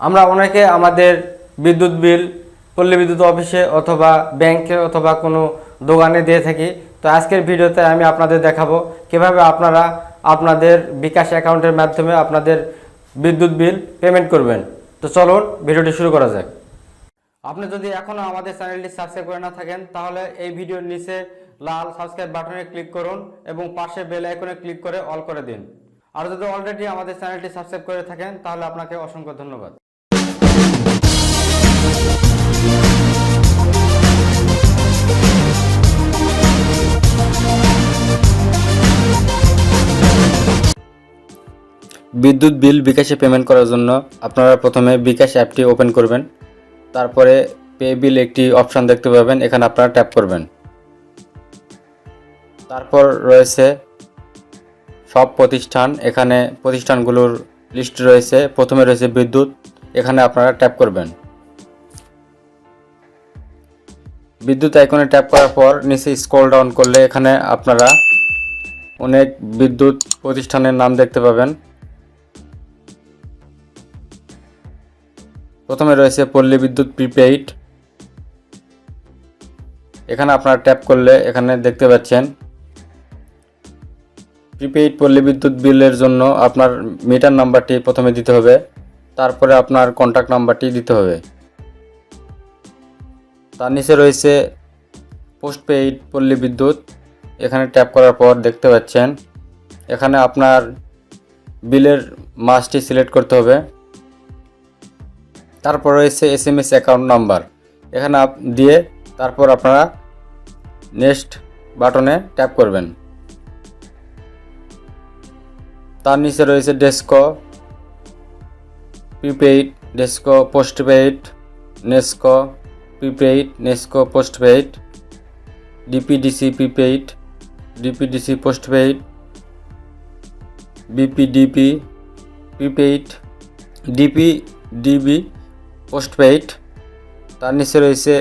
আমরা অনেকে আমাদের বিদ্যুৎ বিল পল্লী বিদ্যুৎ অফিসে অথবা ব্যাংকে অথবা কোনো দোকানে দিয়ে থাকি। তো আজকের ভিডিওতে আমি আপনাদের দেখাবো কিভাবে আপনারা আপনাদের বিকাশ অ্যাকাউন্টের মাধ্যমে আপনাদের বিদ্যুৎ বিল পেমেন্ট করবেন। তো চলুন ভিডিওটি শুরু করা যাক। আপনি যদি এখনও আমাদের চ্যানেলটি সাবস্ক্রাইব করে না থাকেন তাহলে এই ভিডিওর নিচে লাল সাবস্ক্রাইব বাটনে ক্লিক করুন এবং পাশে বেল আইকনে ক্লিক করে অল করে দিন। আর যদি অলরেডি আমাদের চ্যানেলটি সাবস্ক্রাইব করে থাকেন তাহলে আপনাকে অসংখ্য ধন্যবাদ। বিদ্যুৎ বিল বিকাশে পেমেন্ট করার জন্য আপনারা প্রথমে বিকাশ অ্যাপটি ওপেন করবেন। তারপরে পে বিল একটি অপশন দেখতে পাবেন, এখানে আপনারা ট্যাপ করবেন। তারপর রয়েছে সব প্রতিষ্ঠান, এখানে প্রতিষ্ঠানগুলোর লিস্ট রয়েছে। প্রথমে রয়েছে বিদ্যুৎ, এখানে আপনারা ট্যাপ করবেন। বিদ্যুৎ আইকনে ট্যাপ করার পর নিচে স্ক্রল ডাউন করলে এখানে আপনারা অনেক বিদ্যুৎ প্রতিষ্ঠানের নাম দেখতে পাবেন। প্রথমে রয়েছে পল্লী বিদ্যুৎ প্রিপেইড, এখানে আপনারা ট্যাপ করলে এখানে দেখতে পাচ্ছেন প্রিপেইড পল্লী বিদ্যুৎ বিলের জন্য আপনার মিটার নাম্বারটি প্রথমে দিতে হবে, তারপরে আপনার কন্ট্যাক্ট নাম্বারটি দিতে হবে। তার নিচে রয়েছে পোস্টপেইড পল্লী বিদ্যুৎ, এখানে ট্যাপ করার পর দেখতে পাচ্ছেন এখানে আপনার বিলের মাসটি সিলেক্ট করতে হবে। তারপর রয়েছে SMS অ্যাকাউন্ট নাম্বার, এখানে দিয়ে তারপর আপনারা নেক্সট বাটনে ট্যাপ করবেন। তার নিচে রয়েছে DESCO prepaid, DESCO postpaid, NESCO prepaid, NESCO postpaid, DPDC prepaid, DPDC postpaid, BPDB prepaid, DPDB postpaid. তার নিচে রয়েছে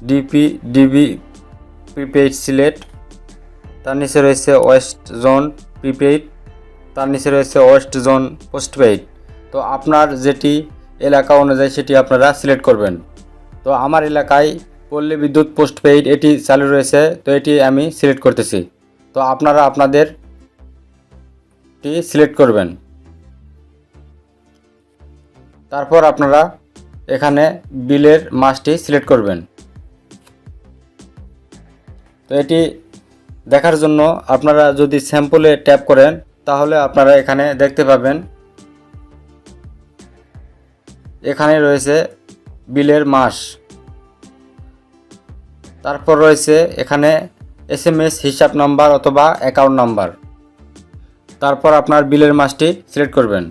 ডিপিডিবি প্রিপেইড সিলেট, তার নিচে রয়েছে ওয়েস্ট জোন প্রিপেইড, তার নিচে রয়েছে ওয়েস্ট জোন পোস্টপেইড। তো আপনার যেটি এলাকা অনুযায়ী সেটি আপনারা সিলেক্ট করবেন। তো আমার এলাকায় পল্লী বিদ্যুৎ পোস্টপেইড এটি চালু রয়েছে, তো এটি আমি সিলেক্ট করতেছি। তো আপনারা আপনাদেরটি সিলেক্ট করবেন। তারপর আপনারা এখানে বিলের মাসটি সিলেক্ট করবেন। তো এটি দেখার জন্য আপনারা যদি স্যাম্পলে ট্যাপ করেন তাহলে আপনারা এখানে দেখতে পাবেন এখানে রয়েছে বিলের মাস। তারপর রয়েছে এখানে SMS হিসাব নাম্বার অথবা অ্যাকাউন্ট নাম্বার। তারপর আপনার বিলের মাসটি সিলেক্ট করবেন।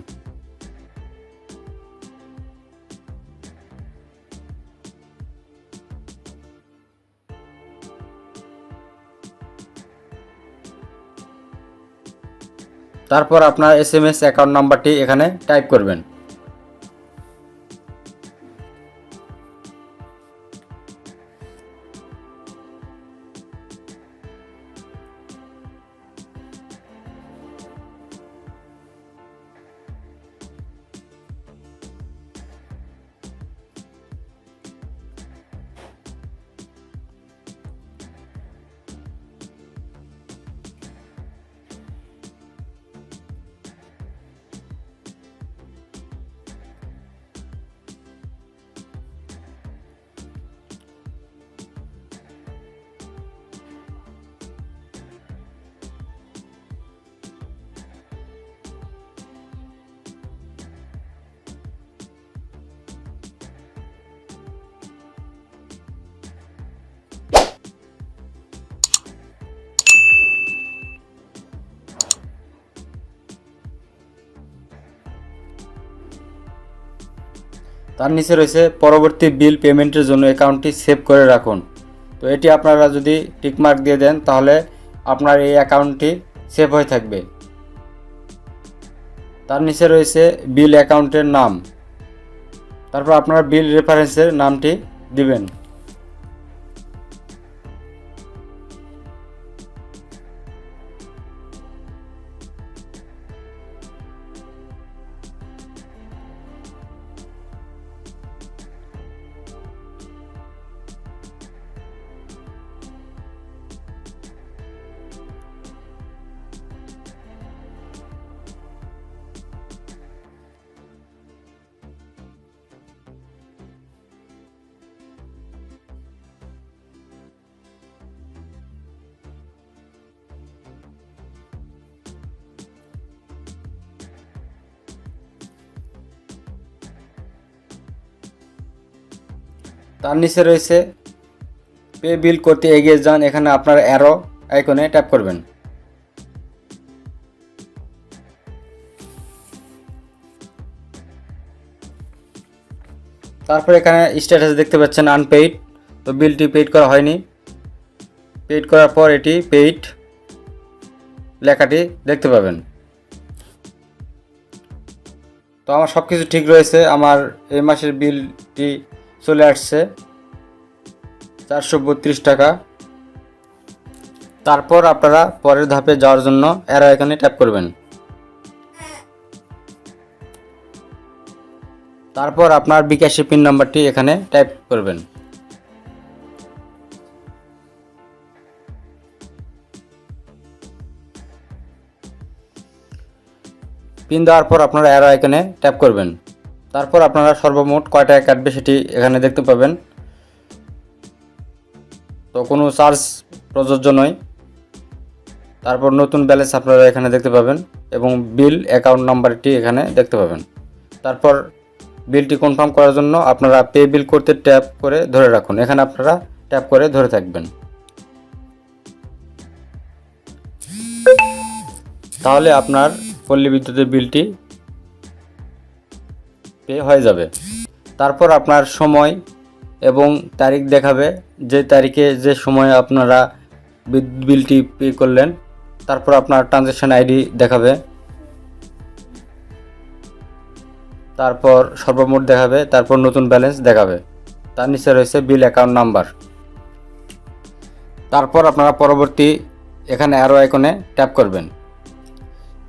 তারপর আপনার SMS অ্যাকাউন্ট নাম্বারটি এখানে টাইপ করবেন। তার নিচে রয়েছে পরবর্তী বিল পেমেন্টের জন্য অ্যাকাউন্টটি সেভ করে রাখুন। তো এটি আপনারা যদি টিকমার্ক দিয়ে দেন তাহলে আপনার এই অ্যাকাউন্টটি সেভ হয়ে থাকবে। তার নিচে রয়েছে বিল অ্যাকাউন্টের নাম, তারপর আপনারা বিল রেফারেন্সের নামটি দিবেন। তার নিচে রয়েছে পে বিল করতে এগিয়ে যান, এখানে আপনার অ্যারো আইকনে ট্যাপ করবেন। তারপর এখানে স্ট্যাটাস দেখতে পাচ্ছেন আনপেইড, তো বিলটি পেইড করা হয়নি। পেইড করার পর এটি পেইড লেখাটি দেখতে পাবেন। তো আমার সব কিছু ঠিক রয়েছে, আমার এই মাসের বিলটি চলে আসছে 432 টাকা। তারপর আপনারা পরের ধাপে যাওয়ার জন্য অ্যারো আইকনে ট্যাপ করবেন। তারপর আপনার বিকাশের পিন নাম্বারটি এখানে টাইপ করবেন। পিন দেওয়ার পর আপনারা অ্যারো আইকনে ট্যাপ করবেন। তারপর আপনারা সর্বমোট কয় টাকা কাটবে সেটি এখানে দেখতে পাবেন। তো কোনো চার্জ প্রযোজ্য নয়। তারপর নতুন ব্যালেন্স আপনারা এখানে দেখতে পাবেন এবং বিল অ্যাকাউন্ট নাম্বারটি এখানে দেখতে পাবেন। তারপর বিলটি কনফার্ম করার জন্য আপনারা পে বিল করতে ট্যাপ করে ধরে রাখুন, এখানে আপনারা ট্যাপ করে ধরে থাকবেন, তাহলে আপনার পল্লী বিদ্যুতের বিলটি পে হয়ে যাবে। তারপর আপনার সময় এবং তারিখ দেখাবে, যে তারিখে যে সময়ে আপনারা বিলটি পে করলেন। তারপর আপনার ট্রানজ্যাকশন আইডি দেখাবে, তারপর সর্বমোট দেখাবে, তারপর নতুন ব্যালেন্স দেখাবে। তার নিচে রয়েছে বিল অ্যাকাউন্ট নাম্বার। তারপর আপনারা পরবর্তী এখানে অ্যারো আইকনে ট্যাপ করবেন।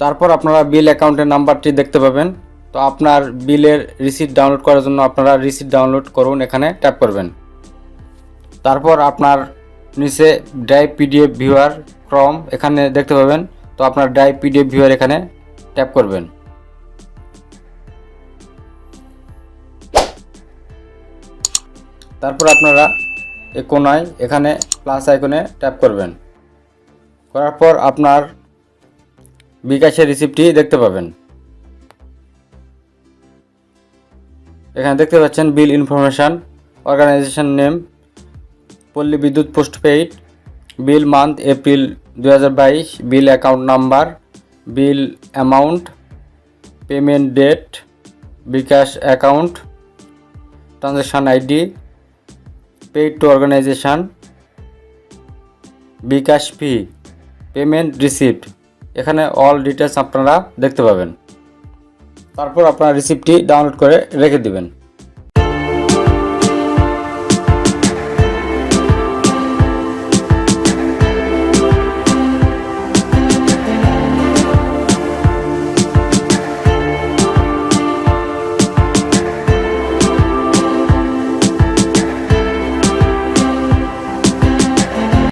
তারপর আপনারা বিল অ্যাকাউন্টের নাম্বারটি দেখতে পাবেন। তো আপনার বিলের রিসিট ডাউনলোড করার জন্য আপনারা রিসিট ডাউনলোড করুন, এখানে ট্যাপ করবেন। তারপর আপনার নিচে ড্রাইভ পিডিএফ ভিউয়ার ক্রম এখানে দেখতে পাবেন। তো আপনার ড্রাইভ পিডিএফ ভিউয়ার এখানে ট্যাপ করবেন। তারপর আপনারা এই কোনায় এখানে প্লাস আইকনে ট্যাপ করবেন। করার পর আপনার বিকাশের রিসিপ্টটি দেখতে পাবেন। এখানে দেখতে পাচ্ছেন বিল information, organisation name, Palli Bidyut postpaid, bill month April 2022, bill account number, bill amount, payment date, bKash account, transaction ID, paid to organisation, bKash fee, payment receipt, এখানে অল ডিটেলস আপনারা দেখতে পাবেন। তারপর আপনার রিসিপ্টটি ডাউনলোড করে রেখে দিবেন।